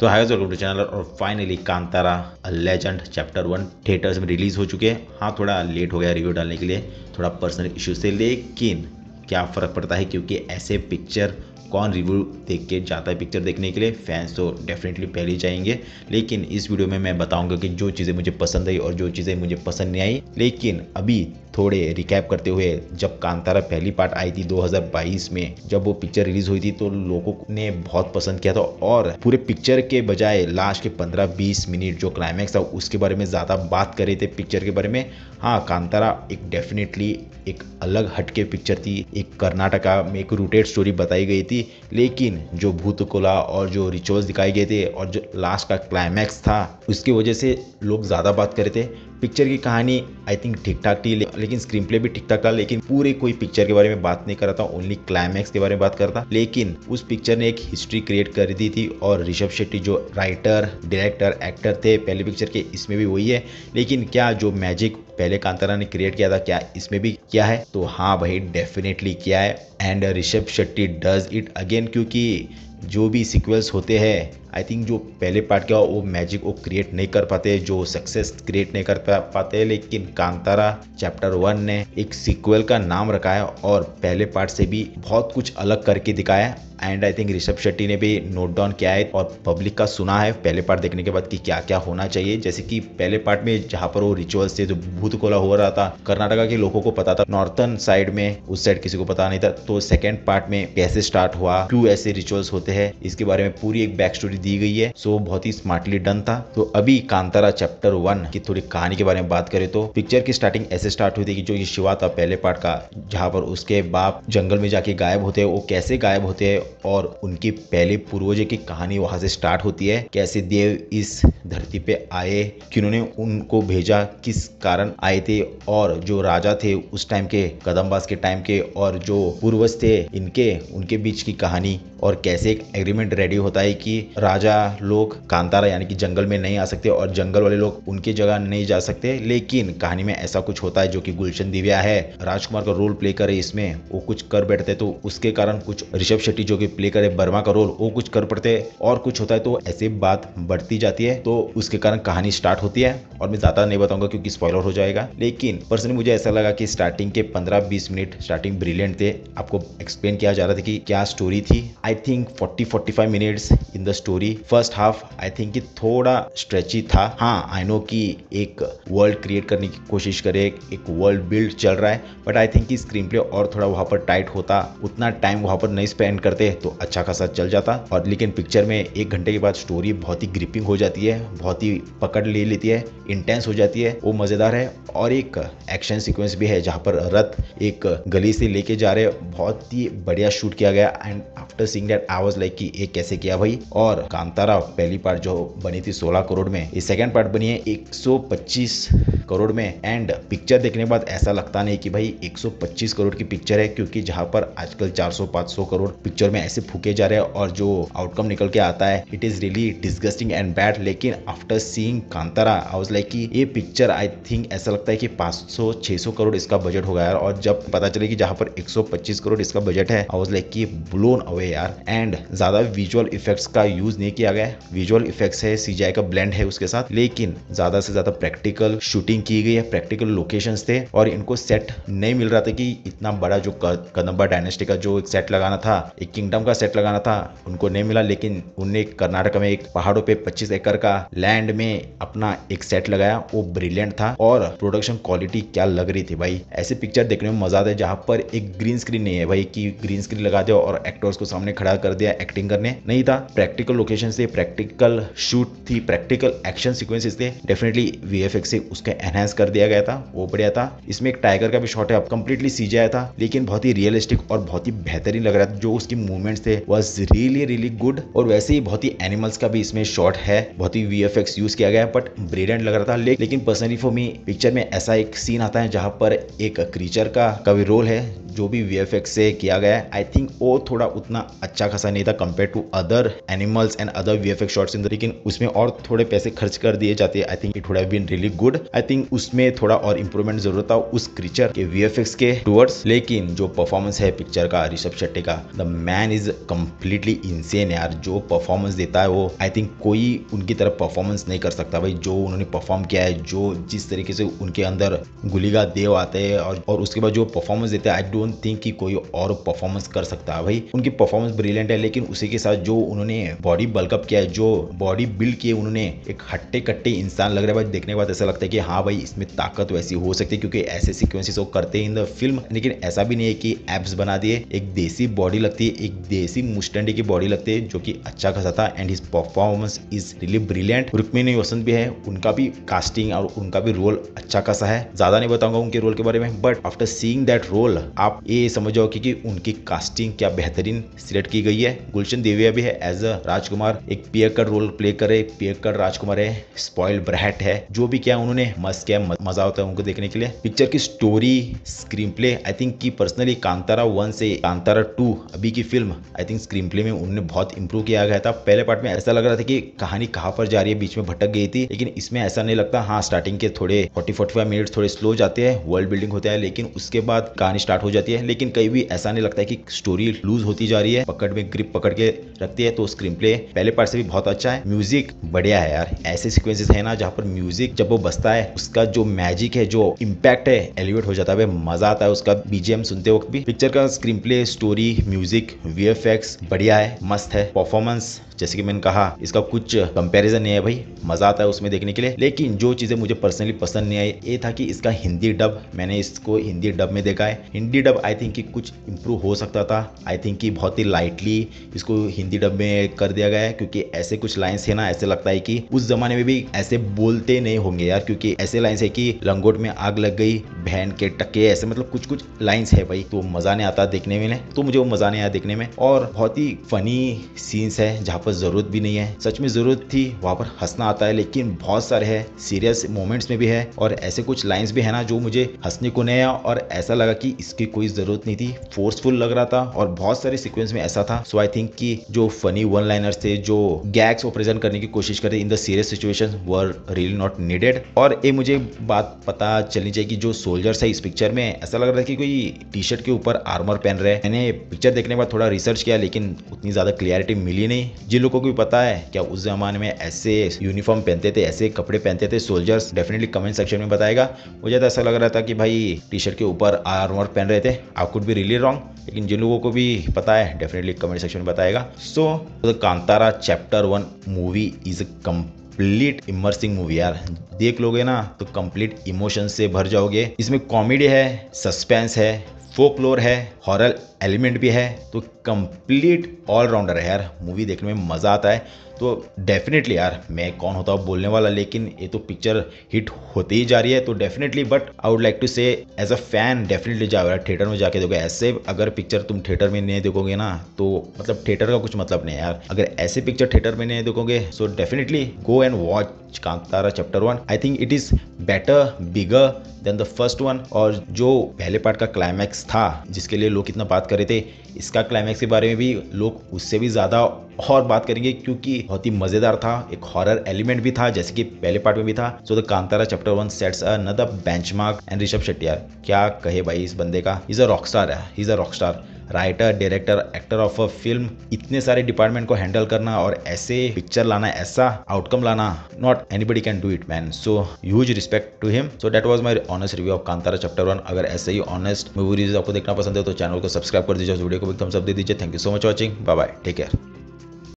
तो hi guys, welcome to channel. और finally Kantara legend chapter 1 theatres में रिलीज हो चुके हैं। हाँ, थोड़ा लेट हो गया रिव्यू डालने के लिए, थोड़ा पर्सनल इश्यू से, लेकिन क्या फ़र्क पड़ता है क्योंकि ऐसे पिक्चर कौन रिव्यू देख के जाता है पिक्चर देखने के लिए। फैंस तो डेफिनेटली पहले ही जाएंगे। लेकिन इस वीडियो में मैं बताऊंगा कि जो चीज़ें मुझे पसंद आई और जो चीज़ें मुझे पसंद नहीं आई। लेकिन अभी थोड़े रिकैप करते हुए, जब कांतारा पहली पार्ट आई थी 2022 में, जब वो पिक्चर रिलीज हुई थी तो लोगों ने बहुत पसंद किया था और पूरे पिक्चर के बजाय लास्ट के 15-20 मिनट जो क्लाइमैक्स था उसके बारे में ज़्यादा बात कर रहे थे पिक्चर के बारे में। हाँ, कांतारा एक डेफिनेटली एक अलग हटके पिक्चर थी। एक कर्नाटका में एक रूटेड स्टोरी बताई गई थी, लेकिन जो भूतकोला और जो रिचुअल्स दिखाए गए थे और जो लास्ट का क्लाइमैक्स था उसकी वजह से लोग ज़्यादा बात कर रहे थे। पिक्चर की कहानी आई थिंक ठीक ठाक थी, लेकिन स्क्रीन प्ले भी ठीक ठाक था, लेकिन पूरे कोई पिक्चर के बारे में बात नहीं कर रहा था, ओनली क्लाइमैक्स के बारे में बात कर रहा था। लेकिन उस पिक्चर ने एक हिस्ट्री क्रिएट कर दी थी और ऋषभ शेट्टी जो राइटर, डायरेक्टर, एक्टर थे पहले पिक्चर के, इसमें भी वही है। लेकिन क्या जो मैजिक पहले कांतारा ने क्रिएट किया था क्या इसमें भी किया है? तो हाँ भाई, डेफिनेटली किया है। And Rishabh Shetty does it again, क्योंकि जो भी सीक्वल्स होते हैं आई थिंक जो पहले पार्ट का वो मैजिक वो क्रिएट नहीं कर पाते, जो सक्सेस क्रिएट नहीं कर पाते। लेकिन कांतारा चैप्टर 1 ने एक सीक्वल का नाम रखा है और पहले पार्ट से भी बहुत कुछ अलग करके दिखाया है। And I think Rishabh Shetty ने भी नोट डाउन किया है और पब्लिक का सुना है पहले पार्ट देखने के बाद कि क्या क्या होना चाहिए। जैसे कि पहले पार्ट में जहाँ पर वो रिचुअल्स थे, जो भूतकोला हो रहा था, कर्नाटका के लोगों को पता था, नॉर्थन साइड में उस साइड किसी को पता नहीं था। तो सेकेंड पार्ट में कैसे स्टार्ट हुआ, क्यों ऐसे रिचुअल्स होते हैं, इसके बारे में पूरी एक बैक स्टोरी दी गई है। सो बहुत ही स्मार्टली डन था। तो अभी कांतारा चैप्टर 1 की थोड़ी कहानी के बारे में बात करें तो पिक्चर की स्टार्टिंग ऐसे स्टार्ट हुई थी कि जो ये शिवा था पहले पार्ट का, जहाँ पर उसके बाप जंगल में जाके गायब होते हैं, वो कैसे गायब होते हैं और उनकी पहले पूर्वजों की कहानी वहां से स्टार्ट होती है। कैसे देव इस धरती पे आए, किन्होंने उनको भेजा, किस कारण आए थे, और जो राजा थे उस टाइम के, कदम्बास के टाइम के, और जो पूर्वज थे इनके, उनके बीच की कहानी, और कैसे एक एग्रीमेंट रेडी होता है कि राजा लोग कांतारा यानी कि जंगल में नहीं आ सकते और जंगल वाले लोग उनकी जगह नहीं जा सकते। लेकिन कहानी में ऐसा कुछ होता है जो कि गुलशन दिव्या है, राजकुमार का रोल प्ले करे इसमें, वो कुछ कर बैठते, तो उसके कारण कुछ ऋषभ शेट्टी जो कि प्ले करे वर्मा का रोल, वो कुछ कर पड़ते और कुछ होता है। तो ऐसे बात बढ़ती जाती है, तो उसके कारण कहानी स्टार्ट होती है। और मैं ज्यादा नहीं बताऊंगा क्योंकि स्पॉइलर हो जाएगा। लेकिन पर्सनली मुझे ऐसा लगा कि स्टार्टिंग के 15-20 मिनट स्टार्टिंग ब्रिलियंट थे। आपको एक्सप्लेन किया जा रहा था कि क्या स्टोरी थी। I think 40-45 minutes in the story. First half I think कि थोड़ा स्ट्रेची था। हाँ, आई नो कि एक वर्ल्ड क्रिएट करने की कोशिश करे, एक वर्ल्ड बिल्ड चल रहा है, बट आई थिंक कि स्क्रीन प्ले और थोड़ा वहां पर टाइट होता, उतना टाइम वहां पर नहीं स्पेंड करते तो अच्छा खासा चल जाता। और लेकिन पिक्चर में 1 घंटे के बाद स्टोरी बहुत ही ग्रिपिंग हो जाती है, बहुत ही पकड़ ले लेती है, इंटेंस हो जाती है, वो मजेदार है। और एक एक्शन सीक्वेंस भी है जहाँ पर रथ एक गली से लेके जा रहे, बहुत ही बढ़िया शूट किया गया। And after seeing that I was like कि ये कैसे किया भाई। और कांतारा पहली पार्ट जो बनी थी 16 करोड़ में, ये सेकंड पार्ट बनी है 125 करोड़ में। एंड पिक्चर देखने के बाद ऐसा लगता नहीं कि भाई 125 करोड़ की पिक्चर है, क्योंकि जहां पर आजकल 400-500 करोड़ पिक्चर में ऐसे फूके जा रहे हैं और जो आउटकम निकल के आता है it is really disgusting and bad. लेकिन after seeing Kantara I was like कि ये पिक्चर आई थिंक ऐसा लगता है कि 500-600 करोड़ इसका बजट होगा यार। और जब पता चले कि जहां पर 125 करोड़ इसका बजट है, आई वाज लाइक कि ब्लोन अवे यार। एंड ज्यादा विजुअल इफेक्ट्स का यूज नहीं किया गया। विजुअल इफेक्ट्स है, सीजीआई का ब्लेंड है उसके साथ, लेकिन ज्यादा से ज्यादा प्रैक्टिकल शूटिंग की गई है, प्रैक्टिकल लोकेशंस थे। और इनको सेट नहीं मिल रहा था कि इतना बड़ा जो कदम्बा डायनेस्टी का जो एक सेट लगाना था, एक किंगडम का सेट लगाना था, उनको नहीं मिला। लेकिन उनने कर्नाटक में एक पहाड़ों पे 25 एकड़ का लैंड में अपना एक सेट लगाया, वो ब्रिलियंट था। और प्रोडक्शन क्वालिटी क्या लग रही थी भाई। ऐसे पिक्चर देखने में मजा आता है जहां पर एक ग्रीन स्क्रीन नहीं है भाई कि ग्रीन स्क्रीन लगा दिया और एक्टर्स को सामने खड़ा कर दिया एक्टिंग करने, नहीं था। प्रैक्टिकल लोकेशन से, प्रैक्टिकल शूट थी, प्रैक्टिकल एक्शन सीक्वेंसेस थे। डेफिनेटली वीएफएक्स से उसका एनहांस कर दिया गया था, वो बढ़िया था। इसमें एक टाइगर का भी शॉट है, कंप्लीटली सीजीआई था, लेकिन बहुत ही रियलिस्टिक और बहुत ही बेहतरीन लग रहा था। जो उसकी मूवमेंट्स थे वाज रियली रियली गुड। और वैसे ही बहुत ही एनिमल्स का भी इसमें शॉट है, बहुत ही वीएफएक्स यूज किया गया है, बट ब्रिलियंट लग रहा था। लेकिन पर्सनली फॉर मी पिक्चर में ऐसा एक सीन आता है जहां पर एक क्रीचर का भी रोल है जो भी VFX से किया गया है आई थिंक वो थोड़ा उतना अच्छा खासा नहीं था compare to other animals and other VFX shots in the, लेकिन उसमें और थोड़े पैसे खर्च कर दिए जाते हैं। I think it would have been really good. I think उसमें थोड़ा और इंप्रूवमेंट जरूरत था उस क्रीचर के VFX के टूवर्ड्स। लेकिन जो परफॉर्मेंस है पिक्चर का ऋषभ शेट्टी का, the man is completely insane यार। जो परफॉर्मेंस देता है वो आई थिंक कोई उनकी तरफ परफॉर्मेंस नहीं कर सकता भाई। जो उन्होंने परफॉर्म किया है, जो जिस तरीके से उनके अंदर गुलिगा देव आते हैं और उसके बाद जो परफॉर्मेंस देते हैं, आई डोंट थिंक कि कोई और परफॉर्मेंस कर सकता है भाई। उनकी परफॉर्मेंस ब्रिलियंट है, लेकिन उसी के साथ जो उन्होंने बॉडी बल्कअप किया है, जो बॉडी बिल्ड किए उन्होंने, एक हट्टे कट्टे इंसान लग रहा है भाई। देखने के बाद ऐसा लगता है कि हाँ भाई इसमें ताकत वैसी हो सकती है, क्योंकि ऐसे सीक्वेंसेस वो करते हैं इन द फिल्म। लेकिन ऐसा भी नहीं है कि एब्स बना दिए, एक देसी बॉडी लगती है, एक देसी मुस्टैंडी की बॉडी लगती है, जो कि अच्छा खासा था। And his performance is really brilliant. Rukmini Vasant भी है, उनका भी कास्टिंग और उनका भी रोल अच्छा खासा है। ज्यादा नहीं बताऊंगा उनके रोल के बारे में, but after seeing that role आप ये समझ जाओ कि उनकी कास्टिंग क्या बेहतरीन सिलेक्ट की गई है। गुलशन देविया भी है एज अ राजकुमार, एक पियक्कड़ रोल प्ले करे, पियक्कड़ राजकुमार है, स्पॉइल ब्रैट है। जो भी किया उन्होंने मस्त किया, मजा आता है उनको देखने के लिए। पिक्चर की story, screen play, I think कि पर्सनली कांतारा 1 से कांतारा 2 अभी की film, I think screen play में उन्होंने बहुत इंप्रूव किया गया था। पहले पार्ट में ऐसा लग रहा था कि कहानी कहाँ पर जा रही है, बीच में भटक गई थी, लेकिन इसमें ऐसा नहीं लगता। हाँ, स्टार्टिंग के थोड़े 40-45 मिनट थोड़े स्लो जाते हैं, वर्ल्ड बिल्डिंग होता है, लेकिन उसके बाद कहानी स्टार्ट हो जाती है। लेकिन कहीं भी ऐसा नहीं लगता है कि स्टोरी लूज होती जा रही है, पकड़ में ग्रिप पकड़ के रखती है। तो स्क्रीन प्ले पहले पार्ट से भी बहुत अच्छा है। म्यूजिक बढ़िया है यार। ऐसे सीक्वेंसेस है ना जहाँ पर म्यूजिक जब वो बजता है, उसका जो मैजिक है, जो इम्पैक्ट है, एलिवेट हो जाता है, मजा आता है उसका BGM सुनते वक्त भी। पिक्चर का screen play, story, music, VFX बढ़िया है, मस्त है। परफॉर्मेंस जैसे कि मैंने कहा, इसका कुछ कंपैरिजन नहीं है भाई, मजा आता है उसमें देखने के लिए। लेकिन जो चीजें मुझे पर्सनली पसंद नहीं आई, ये था कि इसका हिंदी डब, मैंने इसको हिंदी डब में देखा है। हिंदी डब आई थिंक कि कुछ इंप्रूव हो सकता था। आई थिंक कि बहुत ही लाइटली इसको हिंदी डब में कर दिया गया है, क्योंकि ऐसे कुछ लाइन्स है ना, ऐसे लगता है कि उस जमाने में भी ऐसे बोलते नहीं होंगे यार, क्योंकि ऐसे लाइन्स है कि लंगोट में आग लग गई, बहन के टक्के, ऐसे मतलब कुछ कुछ लाइन्स है भाई। तो मजा नहीं आता देखने में, तो मुझे वो मजा नहीं आया देखने में। और बहुत ही फनी सीन्स है जहाँ पर जरूरत भी नहीं है, सच में जरूरत थी वहां पर हंसना आता है, लेकिन बहुत सारे है सीरियस मोमेंट्स में भी है, और ऐसे कुछ लाइंस भी है ना जो मुझे हंसने को नहीं आया, और ऐसा लगा कि इसकी कोई जरूरत नहीं थी, फोर्सफुल लग रहा था। और बहुत सारे सीक्वेंस में ऐसा था। सो आई थिंक कि जो फनी वन लाइनर्स थे, जो गैग्स को प्रेजेंट करने की कोशिश करते in the serious situation, were really not needed. और ये मुझे बात पता चलनी चाहिए कि जो सोल्जर्स है इस पिक्चर में, ऐसा लग रहा था कि कोई टी-शर्ट के ऊपर आर्मर पहन रहे हैं। मैंने पिक्चर देखने के बाद थोड़ा रिसर्च किया, लेकिन उतनी ज्यादा क्लियरिटी मिली नहीं। जिन लोगों को पता है क्या उस जमाने में ऐसे यूनिफॉर्म पहनते थे, ऐसे कपड़े पहनते थे सोल्जर्स, डेफिनेटली कमेंट सेक्शन में बताएगा। मुझे तो ऐसा लग रहा था कि भाई टी-शर्ट के ऊपर आर्मर पहन रहे थे। I could be really wrong, लेकिन जिन लोगों को भी पता है डेफिनेटली कमेंट सेक्शन में बताएगा। So the Kantara chapter 1 movie is complete immersing movie यार। देख लोगे ना तो कंप्लीट इमोशन से भर जाओगे। इसमें कॉमेडी है, सस्पेंस है, फोकलोर है, हॉरर एलिमेंट भी है, तो कंप्लीट ऑलराउंडर है यार। मूवी देखने में मजा आता है। तो डेफिनेटली यार, मैं कौन होता हूँ बोलने वाला, लेकिन ये तो पिक्चर हिट होती ही जा रही है। तो definitely, but I would like to say as a fan definitely जाओ यार, थिएटर में जाके देखोगे। ऐसे अगर पिक्चर तुम थिएटर में नहीं देखोगे ना, तो मतलब थिएटर का कुछ मतलब नहीं है यार। अगर ऐसे पिक्चर थिएटर में नहीं देखोगे, so definitely go and watch Kantara chapter 1। I think it is better, bigger than the first one. और जो पहले पार्ट का क्लाइमैक्स था, जिसके लिए लोग इतना बात कर रहे थे, इसका क्लाइमैक्स के बारे में भी लोग उससे भी ज्यादा और बात करेंगे, क्योंकि बहुत ही मजेदार था। एक हॉरर एलिमेंट भी था, जैसे कि पहले पार्ट में भी था। So the Kantara chapter 1 sets another benchmark. And Rishabh Shetty यार, क्या कहे भाई इस बंदे का, इज अ रॉकस्टार है, he is a Rockstar. Writer, director, actor of a film, इतने सारे डिपार्टमेंट को हैंडल करना और ऐसे पिक्चर लाना, ऐसा आउटकम लाना, not anybody can do it man. So huge respect to him. So that was my honest review of Kantara chapter 1। अगर ऐसे ही ऑनेस्ट मूवी रिव्यूज आपको देखना पसंद है तो चैनल को सब्सक्राइब कर दीजिए, वीडियो को भी थम्स अप दे दीजिए। Thank you so much watching, bye bye, take care.